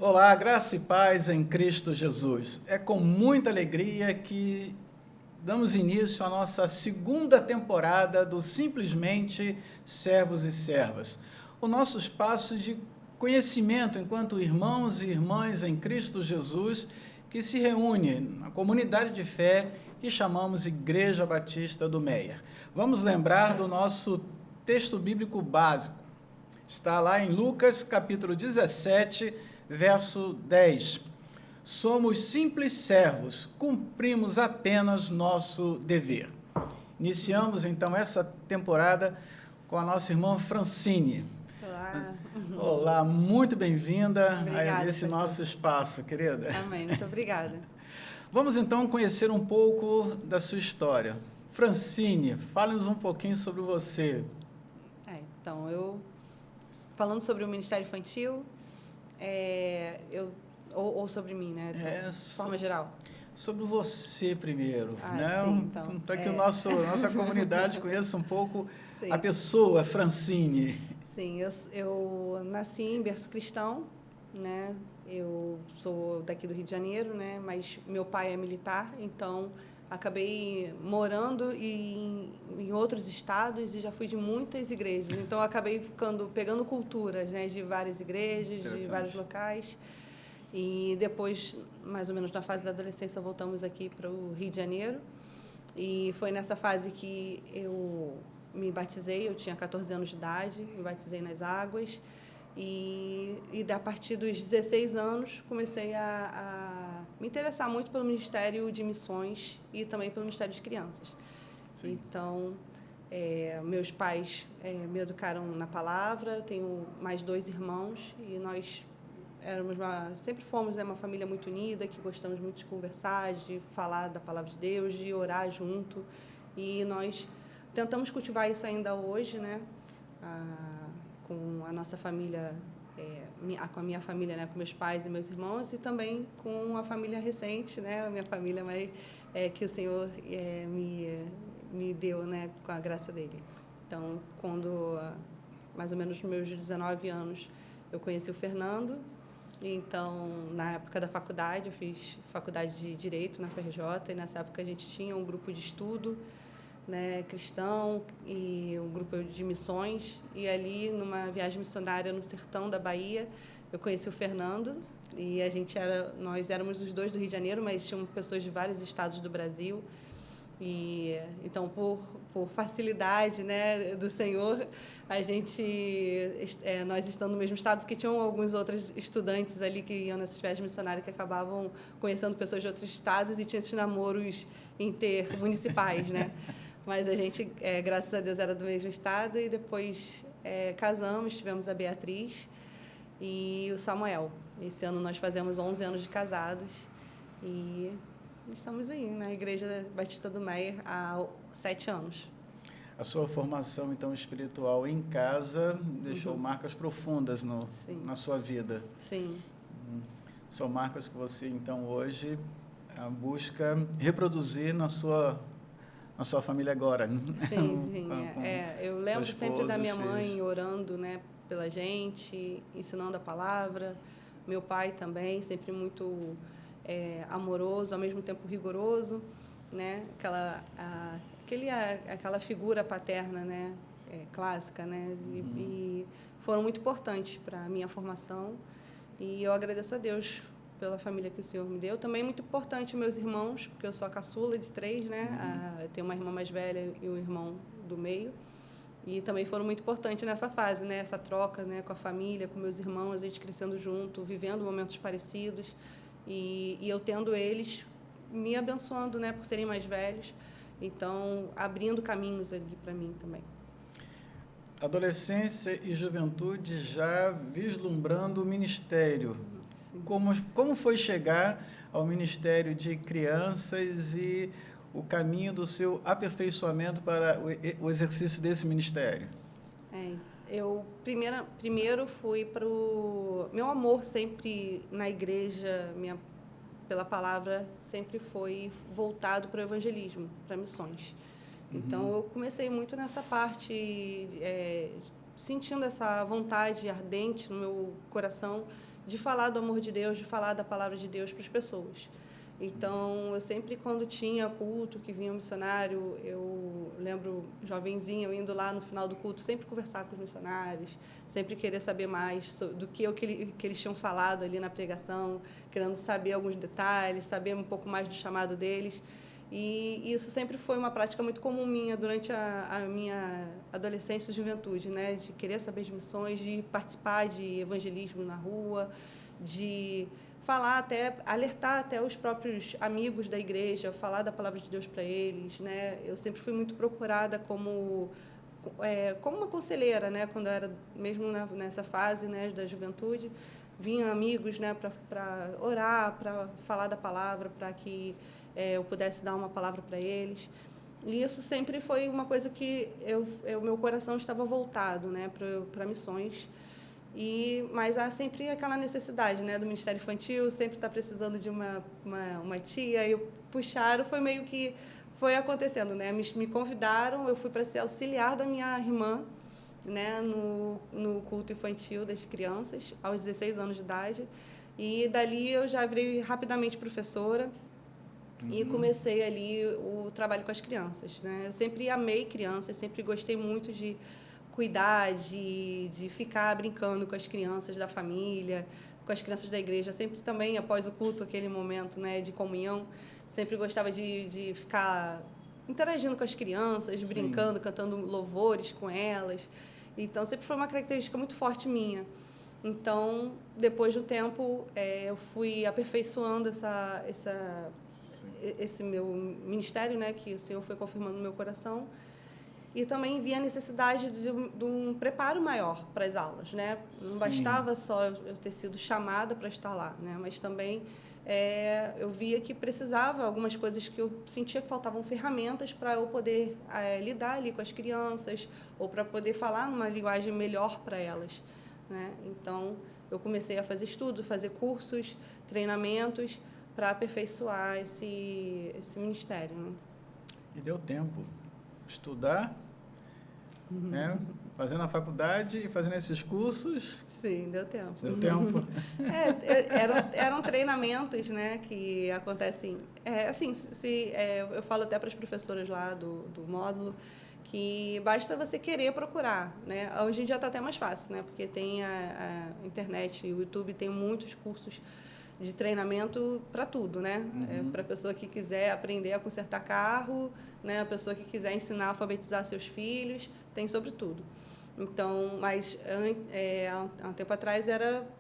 Olá, graça e paz em Cristo Jesus. É com muita alegria que damos início à nossa segunda temporada do Simplesmente Servos e Servas. O nosso espaço de conhecimento enquanto irmãos e irmãs em Cristo Jesus que se reúne na comunidade de fé que chamamos Igreja Batista do Meier. Vamos lembrar do nosso texto bíblico básico. Está lá em Lucas, capítulo 17, verso 10. Somos simples servos, cumprimos apenas nosso dever. Iniciamos, então, essa temporada com a nossa irmã Francine. Olá. Olá, muito bem-vinda a esse pastor. nosso espaço, querida. Amém, muito obrigada. Vamos, então, conhecer um pouco da sua história. Francine, fale-nos um pouquinho sobre você. Falando sobre o Ministério Infantil, ou sobre mim, né? De forma geral. Sobre você primeiro, né? Sim, então, para que nossa comunidade conheça um pouco sim. A pessoa, Francine. Sim, eu nasci em berço cristão, né? Eu sou daqui do Rio de Janeiro, né? Mas meu pai é militar, então acabei morando em outros estados e já fui de muitas igrejas. Então acabei pegando culturas, né? De várias igrejas, de vários locais. E depois, mais ou menos na fase da adolescência, voltamos aqui para o Rio de Janeiro. E foi nessa fase que eu me batizei, eu tinha 14 anos de idade, me batizei nas águas. E a partir dos 16 anos, comecei a me interessar muito pelo Ministério de Missões e também pelo Ministério de Crianças. Sim. Então, meus pais me educaram na palavra, eu tenho mais 2 irmãos e nós sempre fomos, né, uma família muito unida, que gostamos muito de conversar, de falar da palavra de Deus, de orar junto. E nós tentamos cultivar isso ainda hoje, né, com a nossa família, com a minha família, né, com meus pais e meus irmãos, e também com a família recente, né, a minha família, que o Senhor me deu, né, com a graça dele. Então, quando mais ou menos nos meus 19 anos, eu conheci o Fernando. Então, na época da faculdade, eu fiz faculdade de Direito na FRJ, e nessa época a gente tinha um grupo de estudo, né, cristão, e um grupo de missões, e ali, numa viagem missionária no sertão da Bahia, eu conheci o Fernando, e nós éramos os 2 do Rio de Janeiro, mas tinham pessoas de vários estados do Brasil. E então, por facilidade, né, do Senhor, nós estamos no mesmo estado, porque tinham alguns outros estudantes ali que iam nessas viagens missionárias que acabavam conhecendo pessoas de outros estados e tinham esses namoros intermunicipais, né? Mas a gente, graças a Deus, era do mesmo estado e depois casamos, tivemos a Beatriz e o Samuel. Esse ano nós fazemos 11 anos de casados e estamos aí na Igreja Batista do Meier há 7 anos. A sua formação, então, espiritual em casa deixou marcas profundas na sua vida. Sim. São marcas que você, então, hoje busca reproduzir na sua família agora. Sim. Eu lembro sempre da minha mãe orando, né, pela gente, ensinando a palavra. Meu pai também, sempre muito amoroso, ao mesmo tempo rigoroso, né? Aquela figura paterna, né? Clássica, né? E foram muito importantes para a minha formação. E eu agradeço a Deus pela família que o Senhor me deu. Também muito importante meus irmãos, porque eu sou a caçula de 3, né? Eu tenho uma irmã mais velha e um irmão do meio. E também foram muito importantes nessa fase, né? Essa troca, né, com a família, com meus irmãos, a gente crescendo junto, vivendo momentos parecidos. E eu tendo eles me abençoando, né, por serem mais velhos, então abrindo caminhos ali para mim também. Adolescência e juventude já vislumbrando o ministério. Como foi chegar ao Ministério de Crianças e o caminho do seu aperfeiçoamento para o exercício desse ministério? Eu primeiro fui para o meu amor sempre na igreja, pela palavra sempre foi voltado para o evangelismo, para missões. Então eu comecei muito nessa parte, sentindo essa vontade ardente no meu coração de falar do amor de Deus, de falar da palavra de Deus para as pessoas. Então, eu sempre, quando tinha culto, que vinha um missionário, eu lembro, jovenzinha, eu indo lá no final do culto, sempre conversar com os missionários, sempre querer saber mais do que eles tinham falado ali na pregação, querendo saber alguns detalhes, saber um pouco mais do chamado deles. E isso sempre foi uma prática muito comum minha durante a minha adolescência e juventude, né? De querer saber de missões, de participar de evangelismo na rua, de falar até, alertar até os próprios amigos da igreja, falar da palavra de Deus para eles, né? Eu sempre fui muito procurada como uma conselheira, né? Quando eu era mesmo nessa fase, né, da juventude, vinham amigos, né, para orar, para falar da palavra, para que eu pudesse dar uma palavra para eles. E isso sempre foi uma coisa que meu coração estava voltado, né, para missões. Mas há sempre aquela necessidade, né, do Ministério Infantil, sempre está precisando de uma tia, e puxaram, foi meio que foi acontecendo, né, me convidaram, eu fui para ser auxiliar da minha irmã, né, no culto infantil das crianças, aos 16 anos de idade, e dali eu já virei rapidamente professora, e comecei ali o trabalho com as crianças, né, eu sempre amei crianças, sempre gostei muito de cuidar, de ficar brincando com as crianças da família, com as crianças da igreja, sempre também após o culto, aquele momento, né, de comunhão, sempre gostava de ficar interagindo com as crianças, Sim. brincando, cantando louvores com elas. Então, sempre foi uma característica muito forte minha. Então, depois do tempo, eu fui aperfeiçoando esse meu ministério, né, que o Senhor foi confirmando no meu coração. E também vi a necessidade de um preparo maior para as aulas, né? Não bastava só eu ter sido chamada para estar lá, né? Mas também eu via que precisava algumas coisas que eu sentia que faltavam ferramentas para eu poder lidar ali com as crianças ou para poder falar numa linguagem melhor para elas, né? Então, eu comecei a fazer estudo, fazer cursos, treinamentos para aperfeiçoar esse ministério, né? E deu tempo. Estudar, né? Fazendo a faculdade e fazendo esses cursos. Sim, deu tempo. Deu tempo. Eram treinamentos, né, que acontecem. Assim, eu falo até para as professoras lá do módulo que basta você querer procurar, né? Hoje em dia está até mais fácil, né? Porque tem a internet, o YouTube tem muitos cursos de treinamento para tudo, né? Para a pessoa que quiser aprender a consertar carro, né? A pessoa que quiser ensinar a alfabetizar seus filhos, tem sobre tudo. Então, mas há um tempo atrás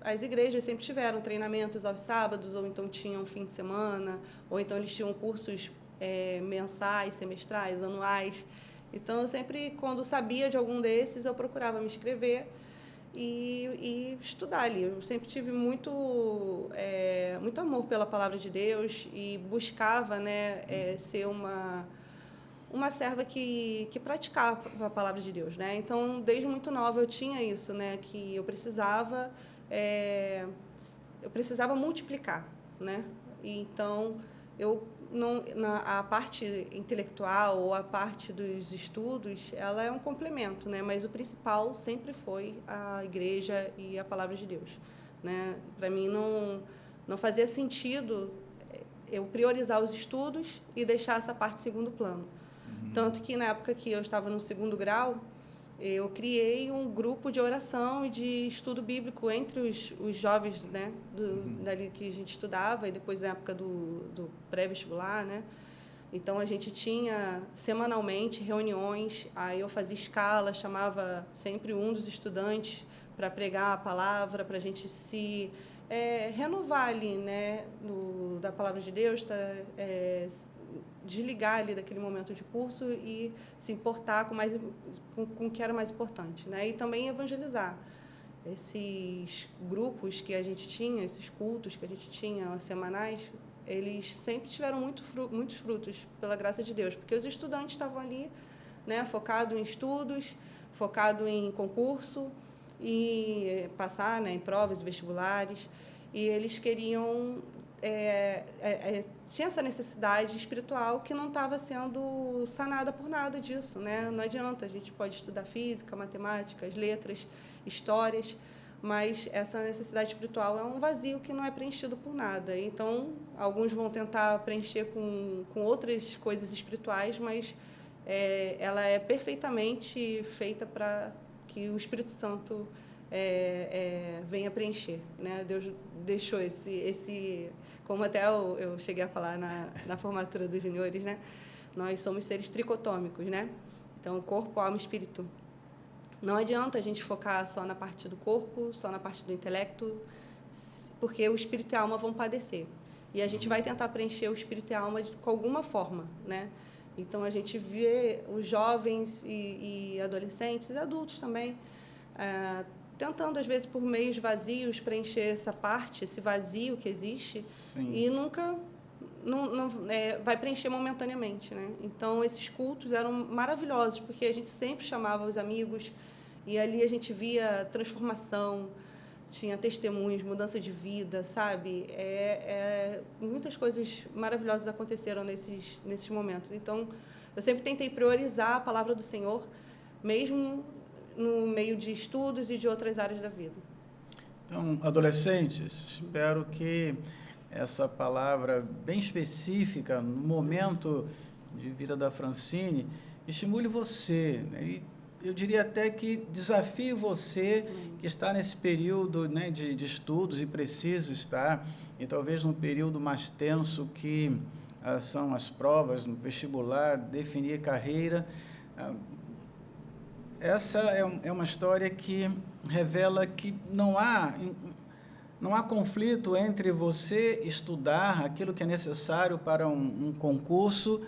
as igrejas sempre tiveram treinamentos aos sábados, ou então tinham fim de semana, ou então eles tinham cursos mensais, semestrais, anuais. Então, eu sempre, quando sabia de algum desses, eu procurava me inscrever e estudar ali. Eu sempre tive muito amor pela palavra de Deus e buscava, né, ser uma serva que praticava a palavra de Deus, né? Então, desde muito nova eu tinha isso, né, que eu precisava multiplicar, né? E então a parte intelectual ou a parte dos estudos, ela é um complemento, né? Mas o principal sempre foi a igreja e a palavra de Deus, né? Para mim não fazia sentido eu priorizar os estudos e deixar essa parte em segundo plano. Tanto que na época que eu estava no segundo grau, eu criei um grupo de oração e de estudo bíblico entre os jovens, né, dali que a gente estudava, e depois na época do pré-vestibular, né? Então, a gente tinha semanalmente reuniões, aí eu fazia escala, chamava sempre um dos estudantes para pregar a palavra, para a gente se renovar ali, né, da palavra de Deus, desligar ali daquele momento de curso e se importar com o que era mais importante, né? E também evangelizar. Esses grupos que a gente tinha, esses cultos que a gente tinha semanais, eles sempre tiveram muitos frutos, pela graça de Deus, porque os estudantes estavam ali, né, focado em estudos, focado em concurso e passar, né, em provas e vestibulares, e eles queriam tinha essa necessidade espiritual que não estava sendo sanada por nada disso, né? Não adianta, a gente pode estudar física, matemática, as letras, histórias, mas essa necessidade espiritual é um vazio que não é preenchido por nada. Então, alguns vão tentar preencher com outras coisas espirituais, mas ela é perfeitamente feita para que o Espírito Santo venha preencher, né? Deus deixou esse como até eu cheguei a falar na formatura dos juniores, né? Nós somos seres tricotômicos, né? Então, corpo, alma e espírito. Não adianta a gente focar só na parte do corpo, só na parte do intelecto, porque o espírito e a alma vão padecer. E a gente vai tentar preencher o espírito e a alma com alguma forma, né? Então, a gente vê os jovens e adolescentes, e adultos também, tentando, às vezes, por meios vazios, preencher essa parte, esse vazio que existe. Sim. E nunca vai preencher momentaneamente, né? Então, esses cultos eram maravilhosos, porque a gente sempre chamava os amigos e ali a gente via transformação, tinha testemunhos, mudança de vida, sabe? Muitas coisas maravilhosas aconteceram nesses momentos. Então, eu sempre tentei priorizar a palavra do Senhor, mesmo no meio de estudos e de outras áreas da vida. Então, adolescentes, espero que essa palavra bem específica, no momento de vida da Francine, estimule você, né? E eu diria até que desafie você que está nesse período, né, de estudos e precisa estar, e talvez num período mais tenso que são as provas no vestibular, definir carreira. Essa é uma história que revela que não há conflito entre você estudar aquilo que é necessário para um concurso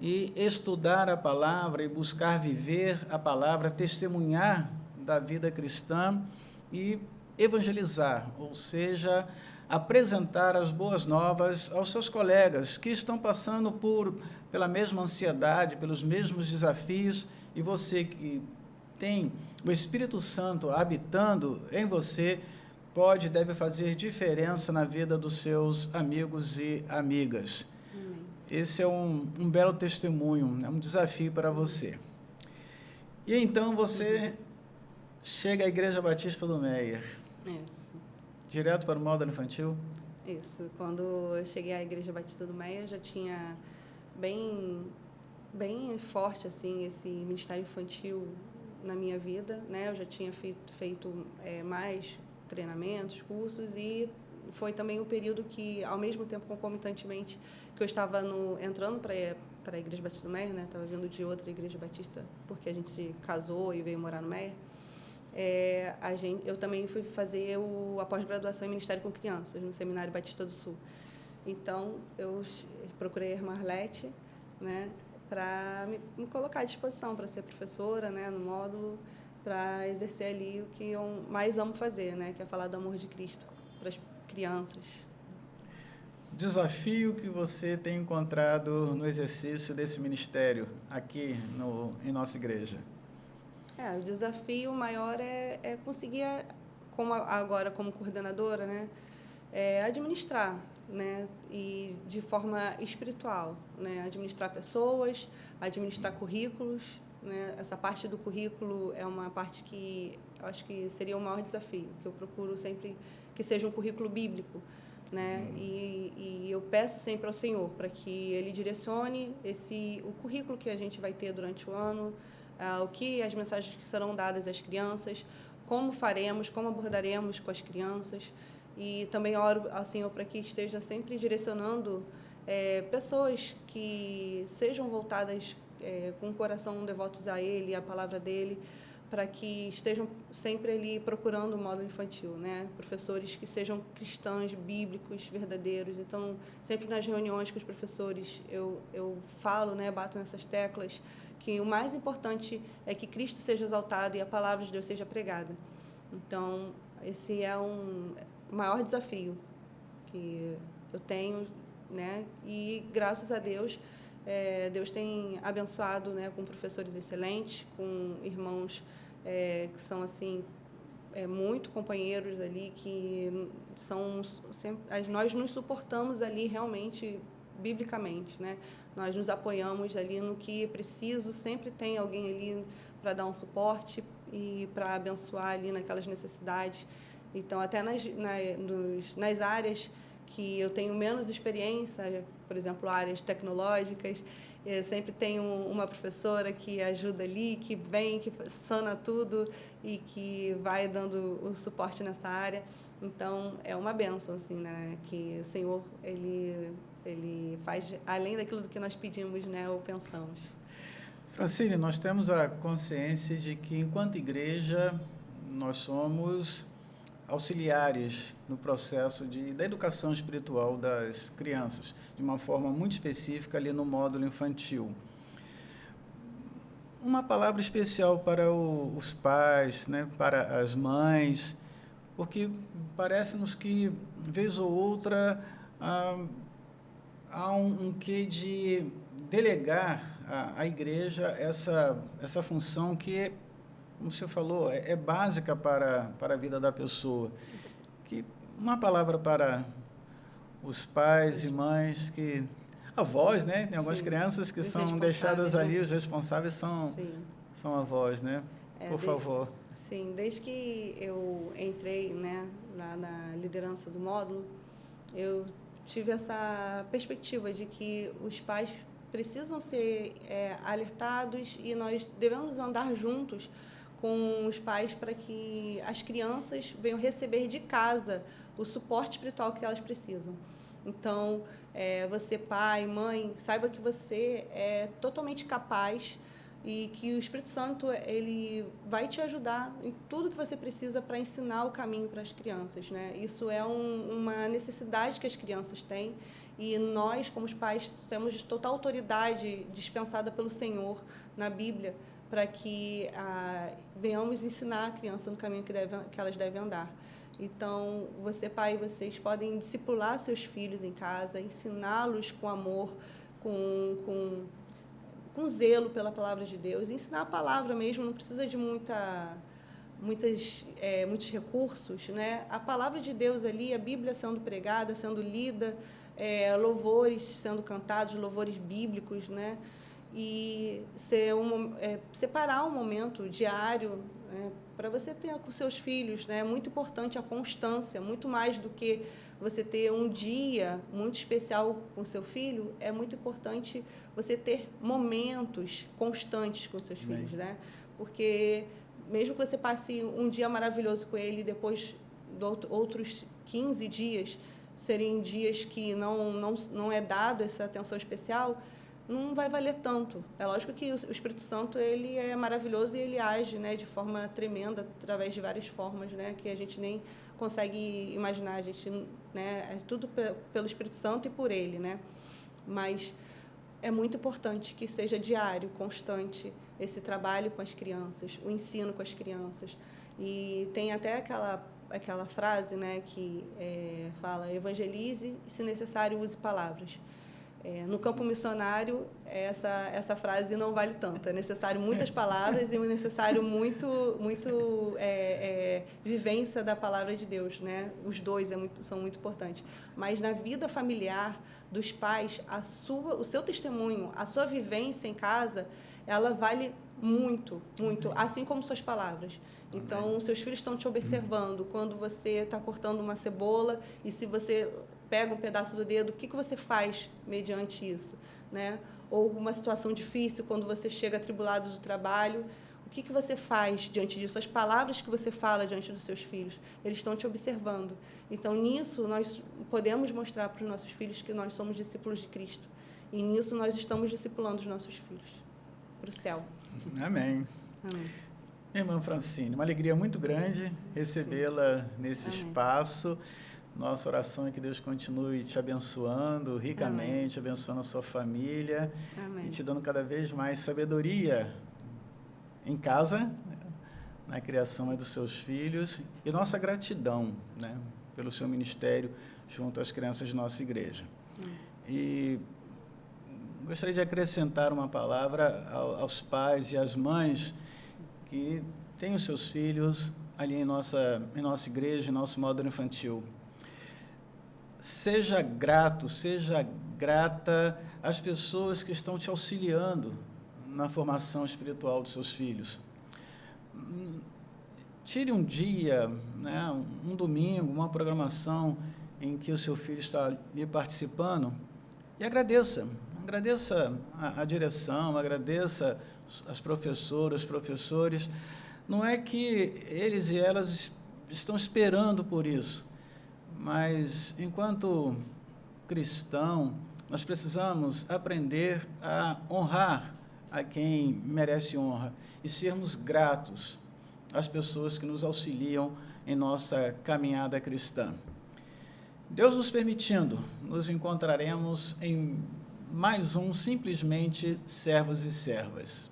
e estudar a palavra e buscar viver a palavra, testemunhar da vida cristã e evangelizar, ou seja, apresentar as boas novas aos seus colegas que estão passando pela mesma ansiedade, pelos mesmos desafios, e você que tem o Espírito Santo habitando em você, deve fazer diferença na vida dos seus amigos e amigas. Esse é um belo testemunho, é um desafio para você. E então você chega à Igreja Batista do Meier. Isso. Direto para o módulo infantil? Isso. Quando eu cheguei à Igreja Batista do Meier, já tinha bem forte assim, esse ministério infantil na minha vida, né? Eu já tinha feito mais treinamentos, cursos, e foi também um período que, ao mesmo tempo, concomitantemente, que eu estava entrando para a Igreja Batista do Meier, né? Estava vindo de outra Igreja Batista, porque a gente se casou e veio morar no Meier. Eu também fui fazer a pós-graduação em Ministério com Crianças, no Seminário Batista do Sul. Então, eu procurei a irmã Arlete, né, para me colocar à disposição para ser professora, né, no módulo, para exercer ali o que eu mais amo fazer, né, que é falar do amor de Cristo para as crianças. Desafio que você tem encontrado no exercício desse ministério aqui em nossa igreja? O desafio maior é conseguir, agora como coordenadora, né, administrar, né, e de forma espiritual, né, administrar pessoas, administrar currículos, né, essa parte do currículo é uma parte que eu acho que seria o maior desafio, que eu procuro sempre que seja um currículo bíblico, né, e eu peço sempre ao Senhor para que Ele direcione o currículo que a gente vai ter durante o ano, as mensagens que serão dadas às crianças, como faremos, como abordaremos com as crianças. E também oro ao Senhor para que esteja sempre direcionando pessoas que sejam voltadas com o coração devotos a Ele, à palavra dEle, para que estejam sempre ali procurando o módulo infantil, né? Professores que sejam cristãos, bíblicos, verdadeiros. Então, sempre nas reuniões com os professores, eu falo, né, bato nessas teclas, que o mais importante é que Cristo seja exaltado e a palavra de Deus seja pregada. Então, esse é o maior desafio que eu tenho, né? E, graças a Deus, Deus tem abençoado, né, com professores excelentes, com irmãos que são, assim, muito companheiros ali, que são sempre, nós nos suportamos ali realmente biblicamente, né? Nós nos apoiamos ali no que é preciso, sempre tem alguém ali para dar um suporte e para abençoar ali naquelas necessidades. Então, até nas áreas que eu tenho menos experiência, por exemplo, áreas tecnológicas, eu sempre tenho uma professora que ajuda ali, que vem, que sana tudo e que vai dando o suporte nessa área. Então, é uma bênção, assim, né? Que o Senhor, Ele faz além daquilo que nós pedimos, né? Ou pensamos. Francine, nós temos a consciência de que, enquanto igreja, nós somos auxiliares no processo da educação espiritual das crianças, de uma forma muito específica ali no módulo infantil. Uma palavra especial para os pais, né, para as mães, porque parece-nos que, vez ou outra, há um quê de delegar à igreja essa função que, como você falou, é básica para a vida da pessoa. Que uma palavra para os pais e mães, avós, né? Tem algumas crianças que são deixadas ali, os responsáveis são avós, né? Por favor. Sim, desde que eu entrei, né, na liderança do módulo, eu tive essa perspectiva de que os pais precisam ser alertados e nós devemos andar juntos com os pais para que as crianças venham receber de casa o suporte espiritual que elas precisam. Então, você, pai, mãe, saiba que você é totalmente capaz e que o Espírito Santo ele vai te ajudar em tudo que você precisa para ensinar o caminho para as crianças, né? Isso é uma necessidade que as crianças têm e nós, como os pais, temos total autoridade dispensada pelo Senhor na Bíblia para que venhamos ensinar a criança no caminho que elas devem andar. Então, você, pai, vocês podem discipular seus filhos em casa, ensiná-los com amor, com zelo pela palavra de Deus, ensinar a palavra mesmo, não precisa de muitos recursos, né? A palavra de Deus ali, a Bíblia sendo pregada, sendo lida, louvores sendo cantados, louvores bíblicos, né? E separar um momento diário, né, para você ter com seus filhos, né? É muito importante a constância, muito mais do que você ter um dia muito especial com seu filho, é muito importante você ter momentos constantes com seus filhos, né? Porque mesmo que você passe um dia maravilhoso com ele, depois outros 15 dias serem dias que não é dado essa atenção especial, não vai valer tanto. É lógico que o Espírito Santo ele é maravilhoso e ele age, né, de forma tremenda, através de várias formas, né, que a gente nem consegue imaginar. A gente, né, é tudo pelo Espírito Santo e por ele, né? Mas é muito importante que seja diário, constante, esse trabalho com as crianças, o ensino com as crianças. E tem até aquela frase, né, que fala: evangelize e, se necessário, use palavras. No campo missionário, essa frase não vale tanto. É necessário muitas palavras e é necessário muito vivência da palavra de Deus, né? Os dois são muito importantes. Mas na vida familiar dos pais, o seu testemunho, a sua vivência em casa, ela vale muito, muito, assim como suas palavras. Então, seus filhos estão te observando quando você está cortando uma cebola e se você pega um pedaço do dedo, o que você faz mediante isso, né? Ou uma situação difícil, quando você chega atribulado do trabalho, o que você faz diante disso? As palavras que você fala diante dos seus filhos, eles estão te observando. Então, nisso, nós podemos mostrar para os nossos filhos que nós somos discípulos de Cristo. E nisso, nós estamos discipulando os nossos filhos para o céu. Amém. Amém. Irmã Francine, uma alegria muito grande recebê-la nesse espaço. Nossa oração é que Deus continue te abençoando ricamente, abençoando a sua família. Amém. E te dando cada vez mais sabedoria em casa, na criação dos seus filhos, e nossa gratidão, né, pelo seu ministério junto às crianças de nossa igreja. E gostaria de acrescentar uma palavra aos pais e às mães que têm os seus filhos ali em nossa igreja, em nosso módulo infantil. Seja grato, seja grata às pessoas que estão te auxiliando na formação espiritual dos seus filhos. tire um dia, né, um domingo, uma programação em que o seu filho está ali participando e agradeça. Agradeça a direção, agradeça as professoras, os professores. Não é que eles e elas estão esperando por isso, mas, enquanto cristão, nós precisamos aprender a honrar a quem merece honra e sermos gratos às pessoas que nos auxiliam em nossa caminhada cristã. Deus nos permitindo, nos encontraremos em mais um Simplesmente Servos e Servas.